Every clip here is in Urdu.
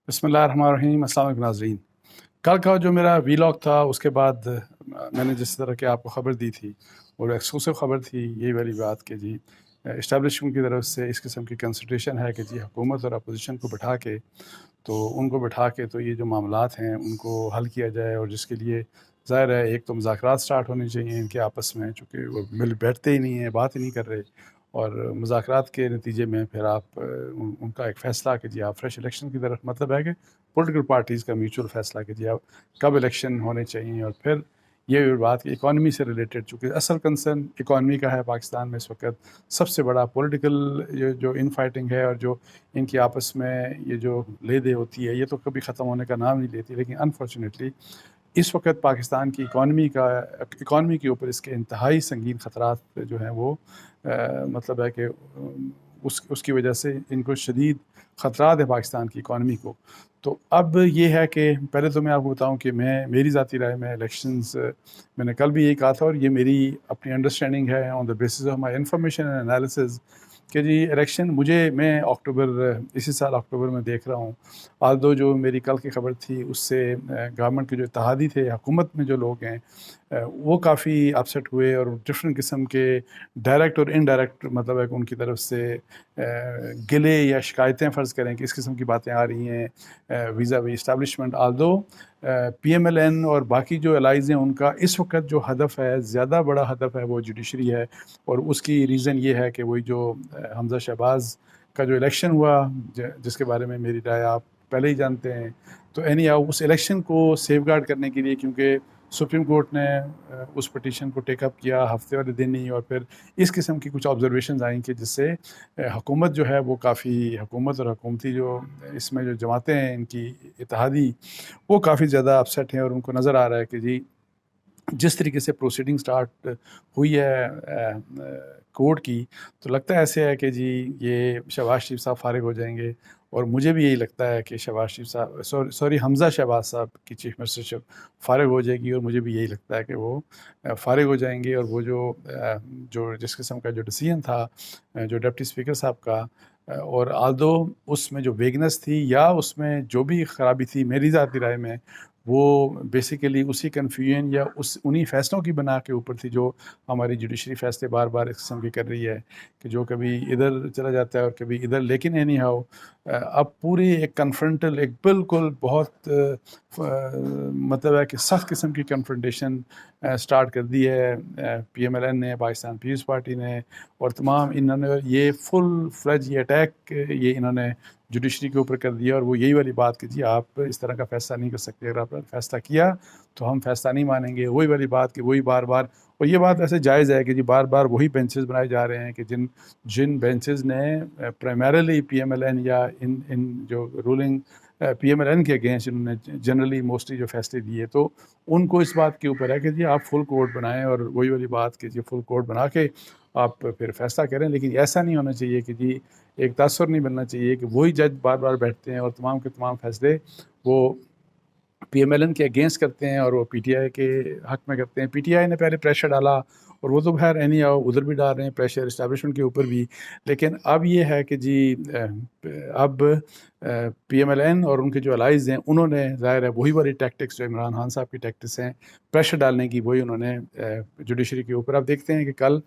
بسم اللہ الرحمن الرحیم۔ السلام علیکم ناظرین۔ کل کا جو میرا ویلاگ تھا اس کے بعد میں نے جس طرح کہ آپ کو خبر دی تھی اور ایکسکلوسیو خبر تھی یہی والی بات کہ جی اسٹیبلشمنٹ کی طرف سے اس قسم کی کنسلٹیشن ہے کہ جی حکومت اور اپوزیشن کو بٹھا کے تو یہ جو معاملات ہیں ان کو حل کیا جائے، اور جس کے لیے ظاہر ہے ایک تو مذاکرات سٹارٹ ہونے چاہیے ان کے آپس میں، چونکہ وہ مل بیٹھتے ہی نہیں ہیں، بات ہی نہیں کر رہے، اور مذاکرات کے نتیجے میں پھر آپ ان کا ایک فیصلہ کہ جی آپ فریش الیکشن کی طرف، مطلب ہے کہ پولیٹیکل پارٹیز کا میوچل فیصلہ کہ جی آپ کب الیکشن ہونے چاہیے، اور پھر یہ بات کہ اکانومی سے ریلیٹڈ، چونکہ اصل کنسرن اکانومی کا ہے پاکستان میں اس وقت سب سے بڑا پولیٹیکل جو ان فائٹنگ ہے، اور جو ان کی آپس میں یہ جو لے دے ہوتی ہے یہ تو کبھی ختم ہونے کا نام نہیں لیتی، لیکن انفارچونیٹلی اس وقت پاکستان کی اکانومی کے اوپر اس کے انتہائی سنگین خطرات جو ہیں وہ مطلب ہے کہ اس کی وجہ سے ان کو شدید خطرات ہے پاکستان کی اکانومی کو۔ تو اب یہ ہے کہ پہلے تو میں آپ کو بتاؤں کہ میری ذاتی رائے میں الیکشنز، میں نے کل بھی یہی کہا تھا اور یہ میری اپنی انڈرسٹینڈنگ ہے on the basis of my information and analysis کہ جی الیکشن میں اسی سال اکتوبر میں دیکھ رہا ہوں، آلدو جو میری کل کی خبر تھی اس سے گورنمنٹ کے جو اتحادی تھے، حکومت میں جو لوگ ہیں وہ کافی اپسیٹ ہوئے، اور ڈفرینٹ قسم کے ڈائریکٹ اور انڈائریکٹ مطلب ہے کہ ان کی طرف سے گلے یا شکایتیں فرض کریں کہ اس قسم کی باتیں آ رہی ہیں ویزا وی اسٹیبلشمنٹ، آلدو پی ایم ایل این اور باقی جو الائز ہیں ان کا اس وقت جو ہدف ہے، زیادہ بڑا ہدف ہے، وہ جوڈیشری ہے، اور اس کی ریزن یہ ہے کہ وہی جو حمزہ شہباز کا جو الیکشن ہوا جس کے بارے میں میری رائے آپ پہلے ہی جانتے ہیں، تو اس الیکشن کو سیف گارڈ کرنے کے لیے، کیونکہ سپریم کورٹ نے اس پٹیشن کو ٹیک اپ کیا ہفتے والے دن ہی، اور پھر اس قسم کی کچھ آبزرویشنز آئیں کہ جس سے حکومت جو ہے وہ حکومت اور حکومتی جو اس میں جو جماعتیں ہیں ان کی اتحادی، وہ کافی زیادہ اپسیٹ ہیں، اور ان کو نظر آ رہا ہے کہ جی جس طریقے سے پروسیڈنگ سٹارٹ ہوئی ہے کورٹ کی، تو لگتا ہے ایسے ہے کہ جی یہ شہباز شریف صاحب فارغ ہو جائیں گے، اور مجھے بھی یہی لگتا ہے کہ شہباز شریف صاحب حمزہ شہباز صاحب کی چیف منسٹرشپ فارغ ہو جائے گی، اور مجھے بھی یہی لگتا ہے کہ وہ فارغ ہو جائیں گے، اور وہ جو جس قسم کا جو ڈیسیژن تھا جو ڈپٹی اسپیکر صاحب کا، اور آلدو اس میں جو ویگنس تھی یا اس میں جو بھی خرابی تھی میری ذاتی رائے میں، وہ بیسیکلی اسی کنفیوژن یا انہی فیصلوں کی بنا کے اوپر تھی جو ہماری جوڈیشری فیصلے بار بار اس قسم کی کر رہی ہے کہ جو کبھی ادھر چلا جاتا ہے اور کبھی ادھر، لیکن اینی ہاؤ اب پوری ایک کنفرنٹل، ایک بالکل بہت مطلب ہے کہ سخت قسم کی کنفرنٹیشن سٹارٹ کر دی ہے پی ایم ایل این نے، پاکستان پیپلز پارٹی نے، اور تمام انہوں نے یہ فل فلیج یہ اٹیک یہ انہوں نے جوڈیشری کے اوپر کر دیا، اور وہ یہی والی بات کہ جی آپ اس طرح کا فیصلہ نہیں کر سکتے، اگر آپ نے فیصلہ کیا تو ہم فیصلہ نہیں مانیں گے، وہی والی بات کہ وہی بار بار، اور یہ بات ایسے جائز ہے کہ جی بار بار وہی بینچز بنائے جا رہے ہیں کہ جن بینچز نے primarily P M L N یا ان جو ruling P M L N کے اگینسٹ انہوں نے جنرلی موسٹلی جو فیصلے دیے، تو ان کو اس بات کے اوپر ہے کہ جی آپ فل کورٹ بنائیں، اور وہی والی بات کہ جی فل کورٹ بنا کے آپ پھر فیصلہ کریں، لیکن ایسا نہیں ہونا چاہیے کہ جی ایک تاثر نہیں بننا چاہیے کہ وہی جج بار بار بیٹھتے ہیں اور تمام کے تمام فیصلے وہ پی ایم ایل این کے اگینسٹ کرتے ہیں، اور وہ پی ٹی آئی کے حق میں کرتے ہیں۔ پی ٹی آئی نے پہلے پریشر ڈالا، اور وہ تو خیر اینی ادھر بھی ڈال رہے ہیں پریشر اسٹیبلشمنٹ کے اوپر بھی، لیکن اب یہ ہے کہ جی اب پی ایم ایل این اور ان کے جو الائز ہیں انہوں نے ظاہر ہے وہی والی ٹیکٹکس جو عمران خان صاحب کی ٹیکٹکس ہیں پریشر ڈالنے کی، وہی انہوں نے جوڈیشری کے اوپر۔ اب دیکھتے ہیں کہ کل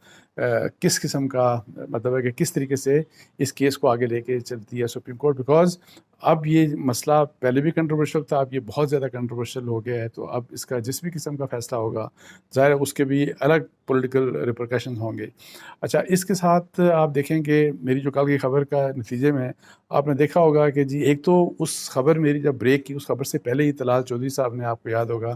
کس قسم کا مطلب ہے کہ کس طریقے سے اس کیس کو آگے لے کے چلتی ہے سپریم کورٹ، بیکاز اب یہ مسئلہ پہلے بھی کنٹروورشل تھا، اب یہ بہت زیادہ کنٹروورشل ہو گیا ہے، تو اب اس کا جس بھی قسم کا فیصلہ ہوگا ظاہر ہے اس کے بھی الگ پولیٹیکل ریپرکشنز ہوں گے۔ اچھا، اس کے ساتھ آپ دیکھیں کہ میری جو کل کی خبر کا نتیجے میں آپ نے دیکھا ہوگا کہ جی ایک تو اس خبر میری جب بریک کی، اس خبر سے پہلے ہی طلال چودھری صاحب نے، آپ کو یاد ہوگا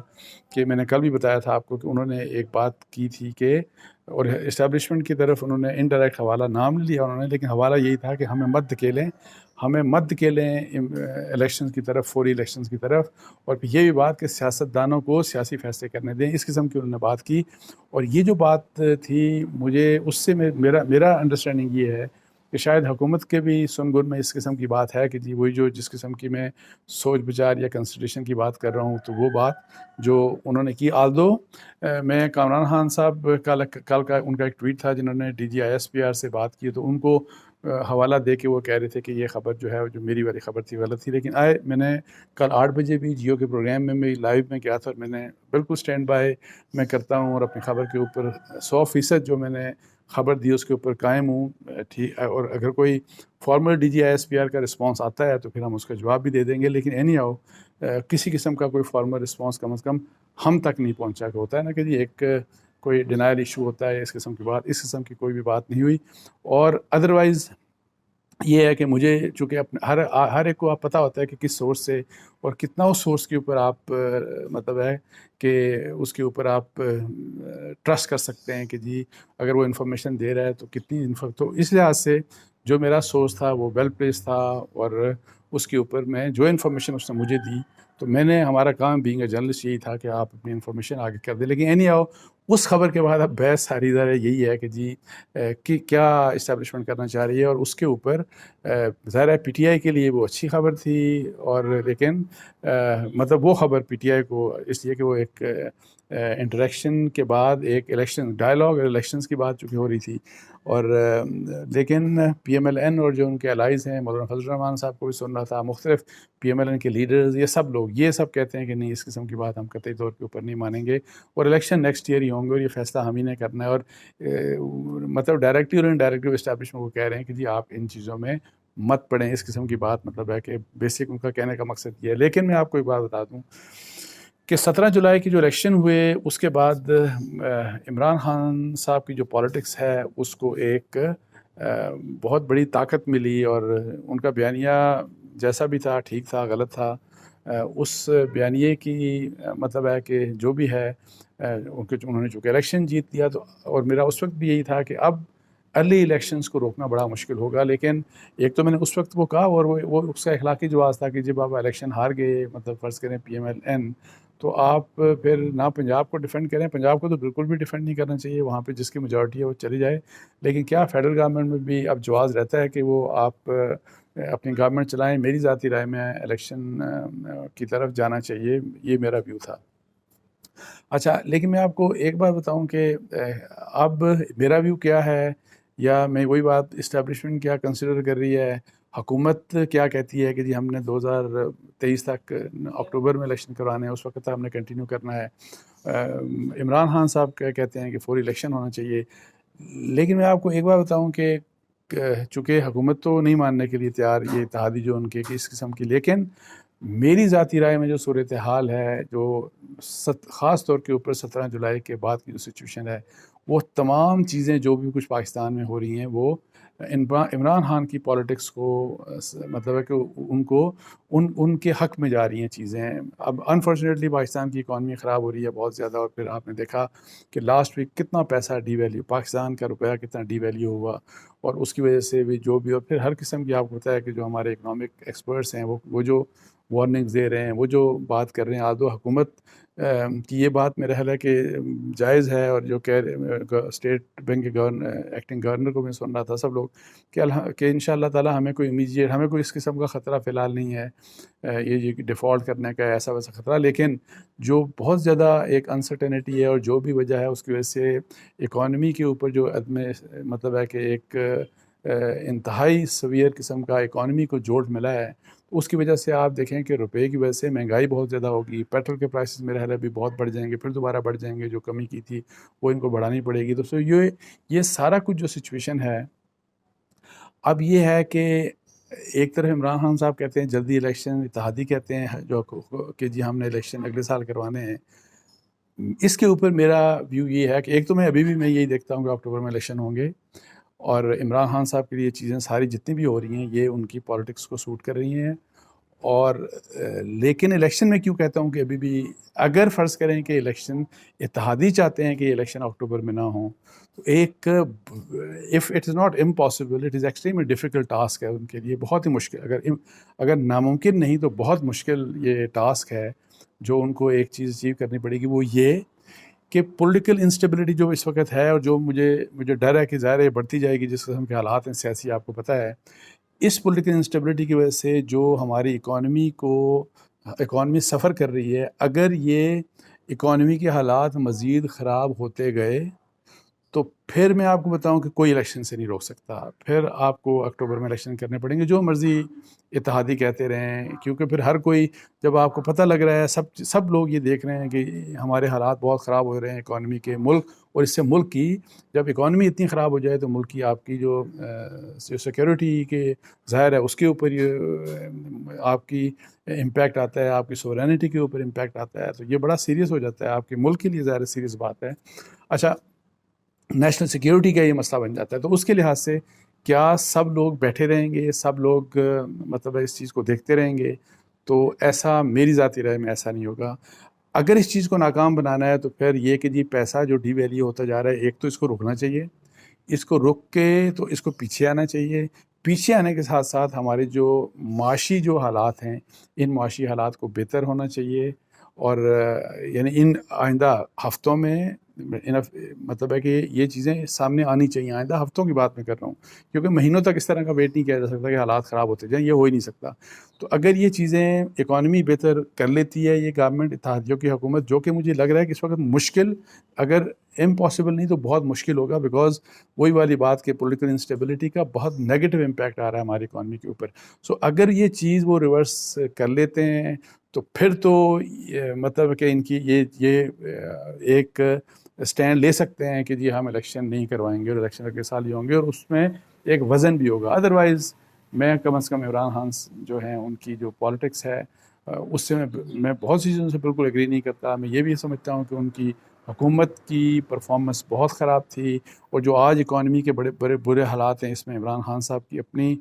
کہ میں نے کل بھی بتایا تھا آپ کو کہ انہوں نے ایک بات کی تھی کہ، اور اسٹیبلشمنٹ کی طرف انہوں نے انڈائریکٹ حوالہ نام لیا انہوں نے، لیکن حوالہ یہی تھا کہ ہمیں مت دھکیلیں الیکشنز کی طرف، فوری الیکشنز کی طرف، اور پھر یہ بھی بات کہ سیاستدانوں کو سیاسی فیصلے کرنے دیں، اس قسم کی انہوں نے بات کی۔ اور یہ جو بات تھی مجھے اس سے میرا انڈرسٹینڈنگ یہ ہے کہ شاید حکومت کے بھی سنگن میں اس قسم کی بات ہے کہ جی وہی جس قسم کی میں سوچ بچار یا کنسیڈریشن کی بات کر رہا ہوں، تو وہ بات جو انہوں نے کی، آلدو میں کامران خان صاحب کل کا ان کا ایک ٹویٹ تھا جنہوں نے D G I S P R سے بات کی، تو ان کو حوالہ دے کے وہ کہہ رہے تھے کہ یہ خبر جو ہے جو میری والی خبر تھی غلط تھی، لیکن میں نے کل 8 بجے بھی جیو کے پروگرام میں لائیو میں کیا تھا، اور میں نے بالکل سٹینڈ بائی میں کرتا ہوں، اور اپنی خبر کے اوپر 100% جو میں نے خبر دی اس کے اوپر قائم ہوں، ٹھیک. اور اگر کوئی فارمل DGISPR کا رسپانس آتا ہے تو پھر ہم اس کا جواب بھی دے دیں گے، لیکن اینی ہاؤ کسی قسم کا کوئی فارمل رسپانس کم از کم ہم تک نہیں پہنچا. کہ ہوتا ہے نا کہ جی ایک کوئی ڈینائل ایشو ہوتا ہے اس قسم کی بات، اس قسم کی کوئی بھی بات نہیں ہوئی. اور ادروائز یہ ہے کہ مجھے چونکہ ہر ایک کو آپ پتہ ہوتا ہے کہ کس سورس سے اور کتنا اس سورس کے اوپر آپ مطلب ہے کہ اس کے اوپر آپ ٹرسٹ کر سکتے ہیں کہ جی اگر وہ انفارمیشن دے رہا ہے تو کتنی تو اس لحاظ سے جو میرا سورس تھا وہ ویل پلیس تھا، اور اس کے اوپر میں جو انفارمیشن اس نے مجھے دی تو میں نے ہمارا کام بینگ اے جرنلسٹ یہی تھا کہ آپ اپنی انفارمیشن آگے کر دیں. لیکن اینی آؤ اس خبر کے بعد اب بحث ساری ادھر یہی ہے کہ جی کہ کیا اسٹیبلشمنٹ کرنا چاہ رہی ہے، اور اس کے اوپر ظاہر ہے PTI کے لیے وہ اچھی خبر تھی، اور لیکن مطلب وہ خبر PTI کو اس لیے کہ وہ ایک انٹریکشن کے بعد ایک الیکشن ڈائلاگ اور الیکشنز کی بات چونکہ ہو رہی تھی، اور لیکن PMLN اور جو ان کے الائز ہیں مولانا فضل الرحمان صاحب کو بھی سن رہا تھا، مختلف PMLN کے لیڈرز، یہ سب لوگ یہ سب کہتے ہیں کہ نہیں اس قسم کی بات ہم قطعی طور کے اوپر نہیں مانیں گے، اور الیکشن نیکسٹ ایئر ہی ہوں گے، اور یہ فیصلہ ہم ہی نے کرنا ہے. اور مطلب ڈائریکٹلی اور انڈائریکٹلی اسٹیبلشمنٹ کو کہہ رہے ہیں کہ جی آپ ان چیزوں میں مت پڑیں، اس قسم کی بات مطلب ہے کہ بیسک ان کا کہنے کا مقصد یہ ہے. لیکن میں آپ کو ایک بات بتا دوں کہ 17 جولائی کی جو الیکشن ہوئے اس کے بعد عمران خان صاحب کی جو پالیٹکس ہے اس کو ایک بہت بڑی طاقت ملی، اور ان کا بیانیہ جیسا بھی تھا ٹھیک تھا غلط تھا، اس بیانیے کی مطلب ہے کہ جو بھی ہے انہوں نے چونکہ الیکشن جیت لیا تو، اور میرا اس وقت بھی یہی تھا کہ اب ارلی الیکشنز کو روکنا بڑا مشکل ہوگا. لیکن ایک تو میں نے اس وقت وہ کہا، اور وہ اس کا اخلاقی جواز تھا کہ جب آپ الیکشن ہار گئے، مطلب فرض کریں PMLN، تو آپ پھر نہ پنجاب کو ڈیفینڈ کریں، پنجاب کو تو بالکل بھی ڈیفینڈ نہیں کرنا چاہیے، وہاں پہ جس کی میجورٹی ہے وہ چلی جائے. لیکن کیا فیڈرل گورنمنٹ میں بھی اب جواز رہتا ہے کہ وہ آپ اپنی گورنمنٹ چلائیں؟ میری ذاتی رائے میں الیکشن کی طرف جانا چاہیے، یہ میرا ویو تھا. اچھا، لیکن میں آپ کو ایک بات بتاؤں کہ اب میرا ویو کیا ہے، یا میں وہی بات اسٹیبلشمنٹ کیا کنسیڈر کر رہی ہے، حکومت کیا کہتی ہے کہ جی ہم نے 2023 تک اکتوبر میں الیکشن کروانے ہیں، اس وقت تک ہم نے کنٹینیو کرنا ہے. عمران خان صاحب کیا کہتے ہیں کہ فوری الیکشن ہونا چاہیے. لیکن میں آپ کو ایک بات بتاؤں کہ چونکہ حکومت تو نہیں ماننے کے لیے تیار، یہ اتحادی جو ان کے اس قسم کی، لیکن میری ذاتی رائے میں جو صورتحال ہے، جو خاص طور کے اوپر 17 جولائی کے بعد کی جو سچویشن ہے، وہ تمام چیزیں جو بھی کچھ پاکستان میں ہو رہی ہیں وہ عمران خان کی پالیٹکس کو مطلب ہے کہ ان کے حق میں جا رہی ہیں چیزیں. اب انفارچونیٹلی پاکستان کی اکانومی خراب ہو رہی ہے بہت زیادہ، اور پھر آپ نے دیکھا کہ لاسٹ ویک کتنا پیسہ ڈی ویلیو، پاکستان کا روپیہ کتنا ڈی ویلیو ہوا، اور اس کی وجہ سے بھی جو بھی، اور پھر ہر قسم کی آپ کو پتہ ہے کہ جو ہمارے اکنامک ایکسپرٹس ہیں وہ جو وارننگز دے رہے ہیں، وہ جو بات کر رہے ہیں، آدھو حکومت کی یہ بات میرا خیال ہے کہ جائز ہے، اور جو کہہ اسٹیٹ بینک کے ایکٹنگ گورنر کو میں سن رہا تھا سب لوگ کہ ان شاء اللہ تعالیٰ ہمیں کوئی امیجیٹ، ہمیں کوئی اس قسم کا خطرہ فی الحال نہیں ہے، یہ ڈیفالٹ کرنے کا ایسا ویسا خطرہ. لیکن جو بہت زیادہ ایک انسرٹینٹی ہے، اور جو بھی وجہ ہے اس کی وجہ سے اکانومی کے اوپر جو عدم مطلب ہے کہ ایک انتہائی سویئر قسم کا اکانومی کو جوڑ ملا ہے، اس کی وجہ سے آپ دیکھیں کہ روپے کی وجہ سے مہنگائی بہت زیادہ ہوگی، پیٹرول کے پرائسز میرے خیال ہے بھی بہت بڑھ جائیں گے، پھر دوبارہ بڑھ جائیں گے، جو کمی کی تھی وہ ان کو بڑھانی پڑے گی. تو یہ سارا کچھ جو سچویشن ہے اب یہ ہے کہ ایک طرف عمران خان صاحب کہتے ہیں جلدی الیکشن، اتحادی کہتے ہیں جو کہ جی ہم نے الیکشن اگلے سال کروانے ہیں. اس کے اوپر میرا ویو یہ ہے کہ ایک تو میں ابھی بھی یہی دیکھتا ہوں کہ اکتوبر میں الیکشن ہوں گے، اور عمران خان صاحب کے لیے چیزیں ساری جتنی بھی ہو رہی ہیں یہ ان کی پالیٹکس کو سوٹ کر رہی ہیں. اور لیکن الیکشن میں کیوں کہتا ہوں کہ ابھی بھی اگر فرض کریں کہ الیکشن اتحادی چاہتے ہیں کہ الیکشن اکتوبر میں نہ ہوں، تو ایک if it is not impossible, it is extremely difficult task ہے ان کے لیے، بہت ہی مشکل، اگر ناممکن نہیں تو بہت مشکل یہ ٹاسک ہے جو ان کو ایک چیز اچیو کرنی پڑے گی. وہ یہ کہ پولیٹیکل انسٹیبلٹی جو اس وقت ہے، اور جو مجھے ڈر ہے کہ ظاہر ہے بڑھتی جائے گی، جس قسم کے حالات ہیں سیاسی آپ کو پتہ ہے، اس پولیٹیکل انسٹیبلٹی کی وجہ سے جو ہماری اکانومی سفر کر رہی ہے، اگر یہ اکانومی کے حالات مزید خراب ہوتے گئے تو پھر میں آپ کو بتاؤں کہ کوئی الیکشن سے نہیں روک سکتا. پھر آپ کو اکتوبر میں الیکشن کرنے پڑیں گے جو مرضی اتحادی کہتے رہیں, کیونکہ پھر ہر کوئی, جب آپ کو پتہ لگ رہا ہے, سب لوگ یہ دیکھ رہے ہیں کہ ہمارے حالات بہت خراب ہو رہے ہیں اکانومی کے, ملک, اور اس سے ملک کی جب اکانومی اتنی خراب ہو جائے تو ملک کی آپ کی جو سیکیورٹی کے ظاہر ہے اس کے اوپر آپ کی امپیکٹ آتا ہے, آپ کی سورینٹی کے اوپر امپیکٹ آتا ہے, تو یہ بڑا سیریس ہو جاتا ہے آپ کے ملک کے لیے, ظاہر سیریس بات ہے. اچھا, نیشنل سیکیورٹی کا یہ مسئلہ بن جاتا ہے, تو اس کے لحاظ سے کیا سب لوگ بیٹھے رہیں گے, سب لوگ مطلب اس چیز کو دیکھتے رہیں گے؟ تو ایسا میری ذاتی رائے میں ایسا نہیں ہوگا. اگر اس چیز کو ناکام بنانا ہے تو پھر یہ کہ جی پیسہ جو ڈی ویلیو ہوتا جا رہا ہے, ایک تو اس کو روکنا چاہیے, اس کو روک کے تو اس کو پیچھے آنا چاہیے. پیچھے آنے کے ساتھ ساتھ ہمارے جو معاشی جو حالات ہیں, ان معاشی حالات کو بہتر ہونا چاہیے. اور یعنی ان آئندہ ہفتوں میں مطلب ہے کہ یہ چیزیں سامنے آنی چاہیے. آئندہ ہفتوں کی بات میں کر رہا ہوں, کیونکہ مہینوں تک اس طرح کا ویٹ نہیں کیا جا سکتا کہ حالات خراب ہوتے جائیں, یہ ہو ہی نہیں سکتا. تو اگر یہ چیزیں اکانومی بہتر کر لیتی ہے یہ گورنمنٹ, اتحادیوں کی حکومت, جو کہ مجھے لگ رہا ہے کہ اس وقت مشکل, اگر امپاسبل نہیں تو بہت مشکل ہوگا, بیکاز وہی والی بات کہ پولیٹیکل انسٹیبلٹی کا بہت نیگیٹو امپیکٹ آ رہا ہے ہماری اکانومی کے اوپر. سو اگر یہ چیز وہ ریورس کر لیتے ہیں تو پھر تو مطلب کہ ان کی یہ ایک اسٹینڈ لے سکتے ہیں کہ جی ہم الیکشن نہیں کروائیں گے, اور الیکشن اگلے سال ہی ہوں گے, اور اس میں ایک وزن بھی ہوگا. ادروائز میں کم از کم عمران خان جو ہیں ان کی جو پالیٹکس ہے اس سے میں بہت سی چیزوں سے بالکل ایگری نہیں کرتا. میں یہ بھی سمجھتا ہوں کہ ان کی حکومت کی پرفارمنس بہت خراب تھی, اور جو آج اکانومی کے بڑے برے حالات ہیں, اس میں عمران خان صاحب کی اپنی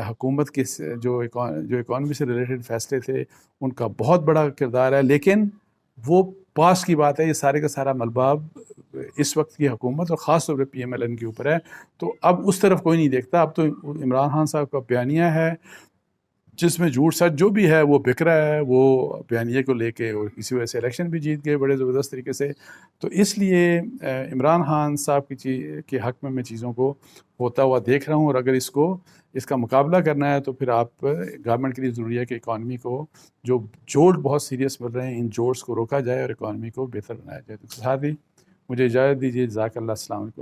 حکومت کے جو اکانومی سے ریلیٹڈ فیصلے تھے ان کا بہت بڑا کردار ہے. لیکن وہ پاس کی بات ہے, یہ سارے کا سارا ملبہ اس وقت کی حکومت اور خاص طور پہ پی ایم ایل این کے اوپر ہے. تو اب اس طرف کوئی نہیں دیکھتا, اب تو عمران خان صاحب کا بیانیہ ہے جس میں جھوٹ سچ جو بھی ہے وہ بک رہا ہے, وہ بیانیے کو لے کے, اور اسی وجہ سے الیکشن بھی جیت گئے بڑے زبردست طریقے سے. تو اس لیے عمران خان صاحب کے حق میں چیزوں کو ہوتا ہوا دیکھ رہا ہوں, اور اگر اس کا مقابلہ کرنا ہے تو پھر آپ گورنمنٹ کے لیے ضروری ہے کہ اکانومی کو جو جوڑ بہت سیریس مل رہے ہیں ان جوڑس کو روکا جائے اور اکانومی کو بہتر بنایا جائے. تو ساتھ ہی مجھے اجازت دیجیے. جزاک اللہ. السلام علیکم.